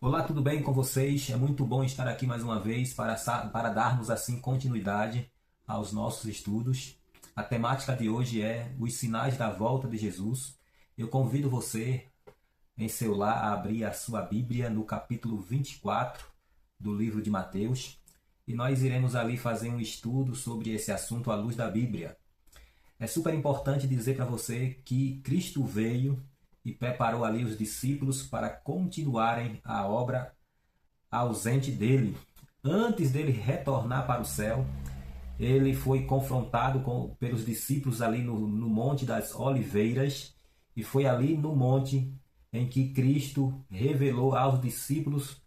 Olá, tudo bem com vocês? É muito bom estar aqui mais uma vez para darmos assim continuidade aos nossos estudos. A temática de hoje é os sinais da volta de Jesus. Eu convido você em seu lar a abrir a sua Bíblia no capítulo 24 do livro de Mateus e nós iremos ali fazer um estudo sobre esse assunto à luz da Bíblia. É super importante dizer para você que Cristo veio e preparou ali os discípulos para continuarem a obra ausente dele. Antes dele retornar para o céu, ele foi confrontado pelos discípulos ali no Monte das Oliveiras, e foi ali no monte em que Cristo revelou aos discípulos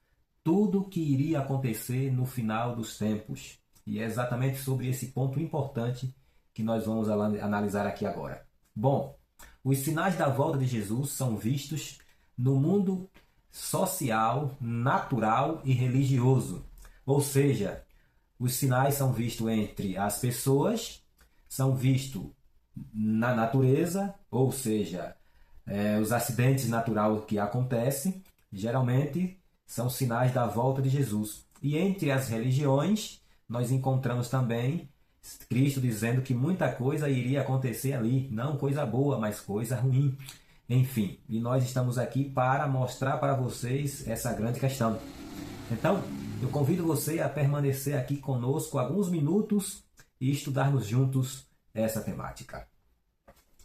tudo o que iria acontecer no final dos tempos. E é exatamente sobre esse ponto importante que nós vamos analisar aqui agora. Bom, os sinais da volta de Jesus são vistos no mundo social, natural e religioso. Ou seja, os sinais são vistos entre as pessoas, são vistos na natureza, ou seja, os acidentes naturais que acontecem, geralmente são sinais da volta de Jesus. E entre as religiões, nós encontramos também Cristo dizendo que muita coisa iria acontecer ali, não coisa boa, mas coisa ruim. Enfim, e nós estamos aqui para mostrar para vocês essa grande questão. Então, eu convido você a permanecer aqui conosco alguns minutos e estudarmos juntos essa temática.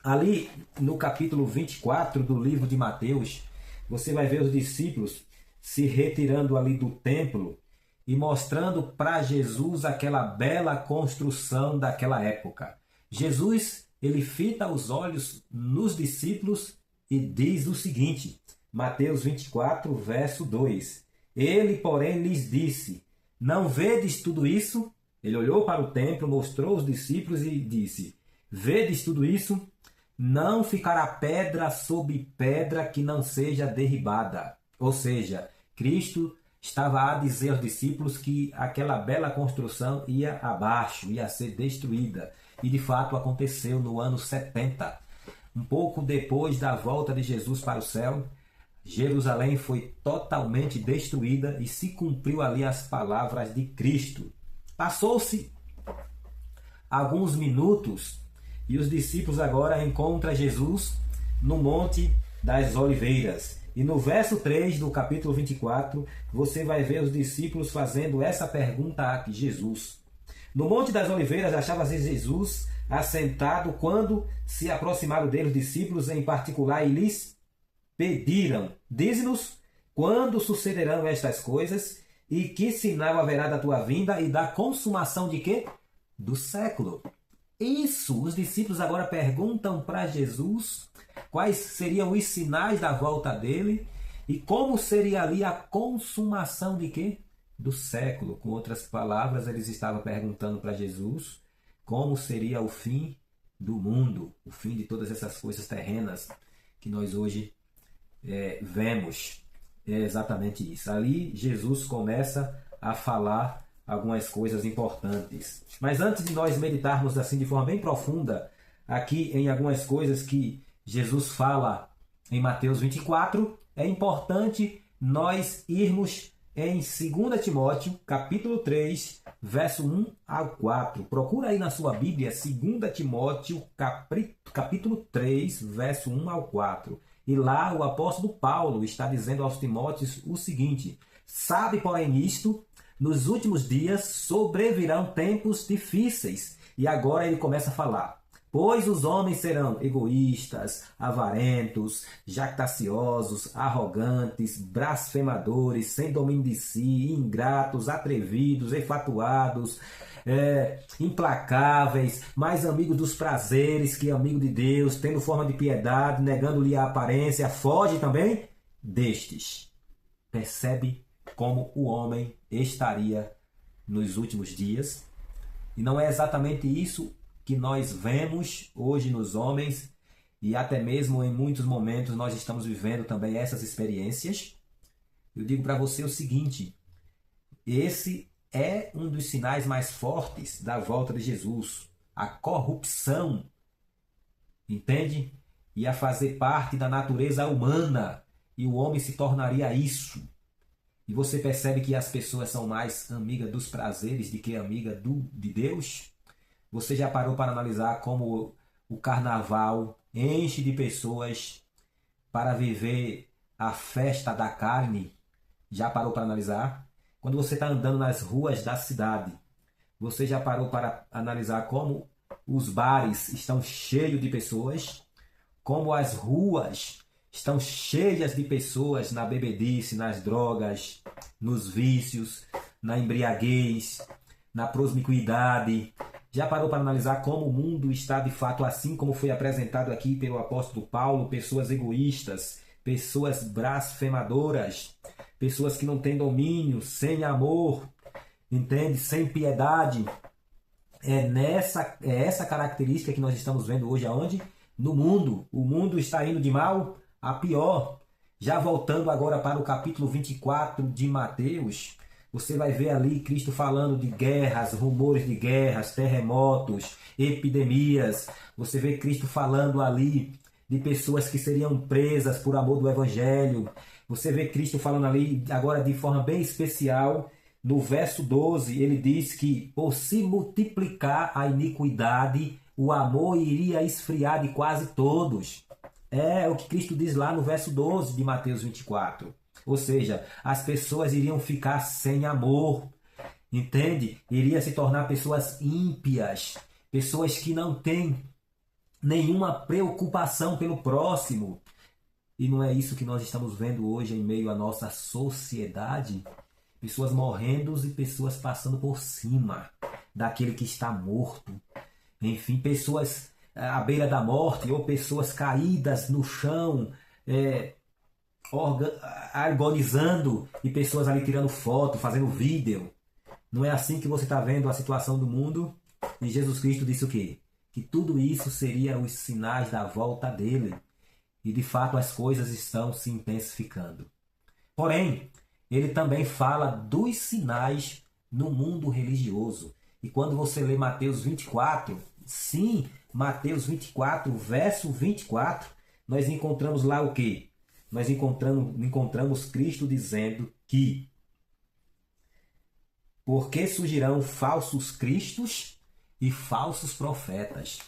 Ali no capítulo 24 do livro de Mateus, você vai ver os discípulos se retirando ali do templo e mostrando para Jesus aquela bela construção daquela época. Jesus, ele fita os olhos nos discípulos e diz o seguinte, Mateus 24, verso 2. Ele, porém, lhes disse, não vedes tudo isso? Ele olhou para o templo, mostrou os discípulos e disse, vedes tudo isso? Não ficará pedra sobre pedra que não seja derribada. Ou seja, Cristo estava a dizer aos discípulos que aquela bela construção ia abaixo, ia ser destruída. E de fato aconteceu no ano 70. Um pouco depois da volta de Jesus para o céu, Jerusalém foi totalmente destruída e se cumpriu ali as palavras de Cristo. Passou-se alguns minutos e os discípulos agora encontram Jesus no Monte das Oliveiras. E no verso 3 do capítulo 24, você vai ver os discípulos fazendo essa pergunta a Jesus. No Monte das Oliveiras achava-se Jesus assentado quando se aproximaram dele os discípulos em particular e lhes pediram, dize-nos quando sucederão estas coisas e que sinal haverá da tua vinda e da consumação de quê? Do século. Isso, os discípulos agora perguntam para Jesus quais seriam os sinais da volta dele e como seria ali a consumação de quê? Do século. Com outras palavras, eles estavam perguntando para Jesus como seria o fim do mundo, o fim de todas essas coisas terrenas que nós hoje vemos. É exatamente isso. Ali Jesus começa a falar algumas coisas importantes. Mas antes de nós meditarmos assim de forma bem profunda aqui em algumas coisas que Jesus fala em Mateus 24, é importante nós irmos em 2 Timóteo, capítulo 3, verso 1 ao 4. Procura aí na sua Bíblia 2 Timóteo, capítulo 3, verso 1 ao 4. E lá o apóstolo Paulo está dizendo aos Timóteos o seguinte, sabe, porém, isto, nos últimos dias sobrevirão tempos difíceis. E agora ele começa a falar. Pois os homens serão egoístas, avarentos, jactaciosos, arrogantes, blasfemadores, sem domínio de si, ingratos, atrevidos, enfatuados, implacáveis, mais amigos dos prazeres que amigos de Deus, tendo forma de piedade, negando-lhe a aparência. Foge também destes. Percebe como o homem estaria nos últimos dias? E não é exatamente isso que nós vemos hoje nos homens, e até mesmo em muitos momentos nós estamos vivendo também essas experiências. Eu digo para você o seguinte, esse é um dos sinais mais fortes da volta de Jesus, a corrupção, entende? Ia fazer parte da natureza humana, e o homem se tornaria isso. E você percebe que as pessoas são mais amigas dos prazeres do que amiga de Deus? Você já parou para analisar como o carnaval enche de pessoas para viver a festa da carne? Já parou para analisar? Quando você está andando nas ruas da cidade, você já parou para analisar como os bares estão cheios de pessoas? Como as ruas estão cheias de pessoas na bebedice, nas drogas, nos vícios, na embriaguez, na promiscuidade? Já parou para analisar como o mundo está de fato assim como foi apresentado aqui pelo apóstolo Paulo? Pessoas egoístas, pessoas blasfemadoras, pessoas que não têm domínio, sem amor, entende? Sem piedade. É essa característica que nós estamos vendo hoje aonde? No mundo. O mundo está indo de mal a pior. Já voltando agora para o capítulo 24 de Mateus, você vai ver ali Cristo falando de guerras, rumores de guerras, terremotos, epidemias. Você vê Cristo falando ali de pessoas que seriam presas por amor do Evangelho. Você vê Cristo falando ali agora de forma bem especial. No verso 12, ele diz que por se multiplicar a iniquidade, o amor iria esfriar de quase todos. É o que Cristo diz lá no verso 12 de Mateus 24. Ou seja, as pessoas iriam ficar sem amor, entende? Iria se tornar pessoas ímpias, pessoas que não têm nenhuma preocupação pelo próximo. E não é isso que nós estamos vendo hoje em meio à nossa sociedade? Pessoas morrendo e pessoas passando por cima daquele que está morto. Enfim, pessoas à beira da morte ou pessoas caídas no chão, agonizando e pessoas ali tirando foto, fazendo vídeo. Não é assim que você está vendo a situação do mundo? E Jesus Cristo disse o quê? Que tudo isso seria os sinais da volta dele. E de fato as coisas estão se intensificando. Porém, ele também fala dos sinais no mundo religioso. E quando você lê Mateus 24, sim, Mateus 24, verso 24, nós encontramos lá o quê? Nós encontramos Cristo dizendo que porque surgirão falsos cristos e falsos profetas,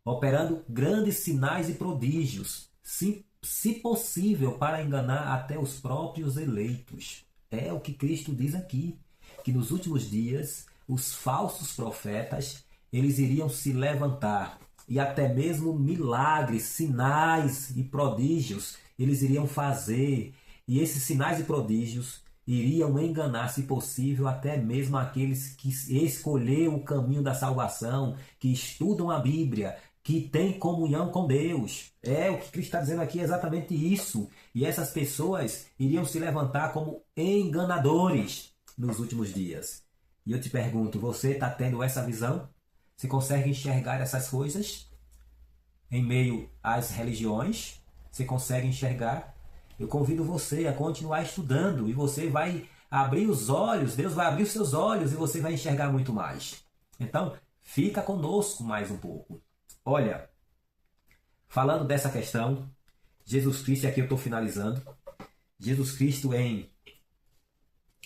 operando grandes sinais e prodígios, se possível, para enganar até os próprios eleitos. É o que Cristo diz aqui, que nos últimos dias os falsos profetas eles iriam se levantar e até mesmo milagres, sinais e prodígios eles iriam fazer. E esses sinais e prodígios iriam enganar, se possível, até mesmo aqueles que escolheram o caminho da salvação, que estudam a Bíblia, que têm comunhão com Deus. É o que Cristo está dizendo aqui, é exatamente isso. E essas pessoas iriam se levantar como enganadores nos últimos dias. E eu te pergunto, você está tendo essa visão? Você consegue enxergar essas coisas em meio às religiões? Você consegue enxergar? Eu convido você a continuar estudando e você vai abrir os olhos, Deus vai abrir os seus olhos e você vai enxergar muito mais. Então, fica conosco mais um pouco. Olha, falando dessa questão, Jesus Cristo, aqui eu estou finalizando, Jesus Cristo em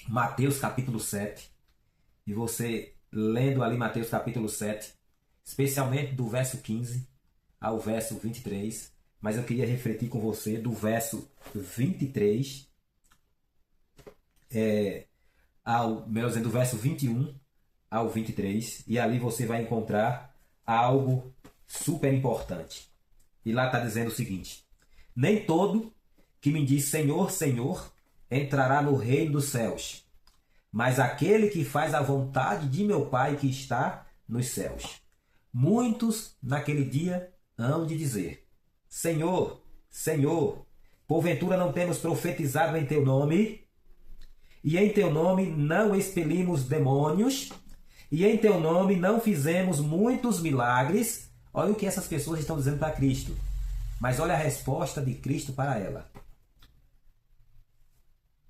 Mateus capítulo 7, e você lendo ali Mateus capítulo 7, especialmente do verso 15 ao verso 23, mas eu queria refletir com você do verso 23 do verso 21 ao 23, e ali você vai encontrar algo super importante. E lá está dizendo o seguinte: nem todo que me diz Senhor, Senhor, entrará no reino dos céus, mas aquele que faz a vontade de meu Pai que está nos céus. Muitos naquele dia hão de dizer: Senhor, Senhor, porventura não temos profetizado em teu nome, e em teu nome não expelimos demônios, e em teu nome não fizemos muitos milagres. Olha o que essas pessoas estão dizendo para Cristo. Mas olha a resposta de Cristo para ela.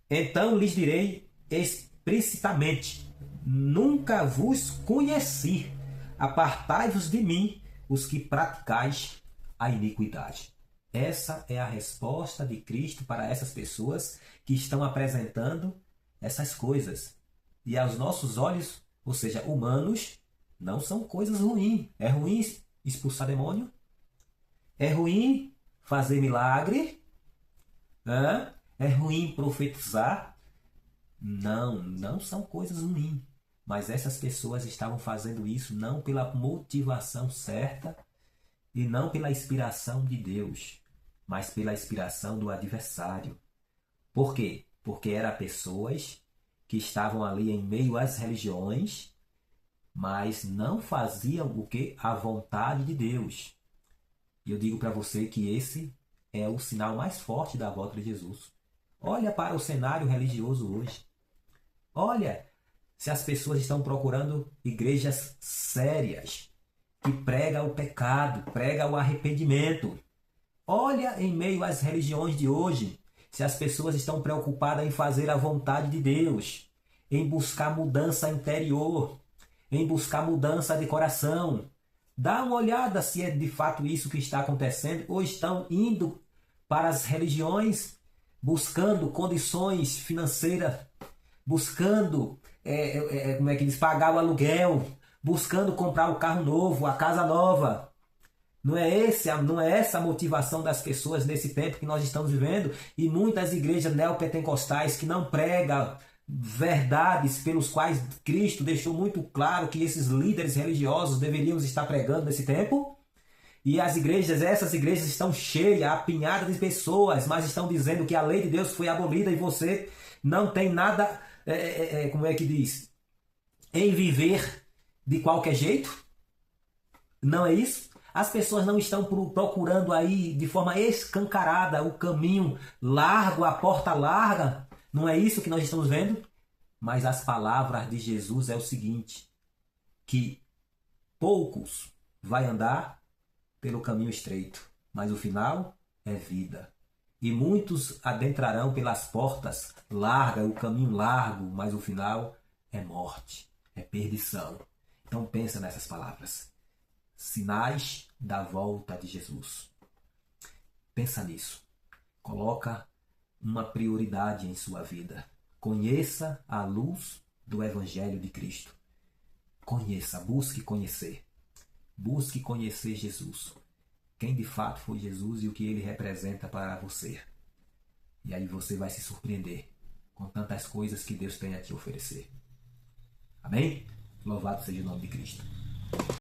Então lhes direi explicitamente: nunca vos conheci. Apartai-vos de mim, os que praticais a iniquidade. Essa é a resposta de Cristo para essas pessoas que estão apresentando essas coisas. E aos nossos olhos, ou seja, humanos, não são coisas ruins. É ruim expulsar demônio? É ruim fazer milagre? É ruim profetizar? Não, não são coisas ruins. Mas essas pessoas estavam fazendo isso não pela motivação certa e não pela inspiração de Deus, mas pela inspiração do adversário. Por quê? Porque eram pessoas que estavam ali em meio às religiões, mas não faziam o que? A vontade de Deus. E eu digo para você que esse é o sinal mais forte da volta de Jesus. Olha para o cenário religioso hoje. Olha se as pessoas estão procurando igrejas sérias, que pregam o pecado, pregam o arrependimento. Olha em meio às religiões de hoje, se as pessoas estão preocupadas em fazer a vontade de Deus, em buscar mudança interior, em buscar mudança de coração. Dá uma olhada se é de fato isso que está acontecendo, ou estão indo para as religiões buscando condições financeiras, buscando como é que diz, pagar o aluguel, buscando comprar o carro novo, a casa nova. Não é essa a motivação das pessoas nesse tempo que nós estamos vivendo, e muitas igrejas neopentecostais que não pregam verdades pelos quais Cristo deixou muito claro que esses líderes religiosos deveriam estar pregando nesse tempo. E essas igrejas estão cheias, apinhadas de pessoas, mas estão dizendo que a lei de Deus foi abolida e você não tem nada, como é que diz, em viver de qualquer jeito. Não é isso? As pessoas não estão procurando aí de forma escancarada o caminho largo, a porta larga. Não é isso que nós estamos vendo? Mas as palavras de Jesus é o seguinte, que poucos vai andar pelo caminho estreito, mas o final é vida. E muitos adentrarão pelas portas largas, o caminho largo, mas o final é morte, é perdição. Então pensa nessas palavras. Sinais da volta de Jesus. Pensa nisso. Coloca uma prioridade em sua vida. Conheça a luz do Evangelho de Cristo. Conheça, busque conhecer. Busque conhecer Jesus. Quem de fato foi Jesus e o que ele representa para você. E aí você vai se surpreender com tantas coisas que Deus tem a te oferecer. Amém? Louvado seja o nome de Cristo.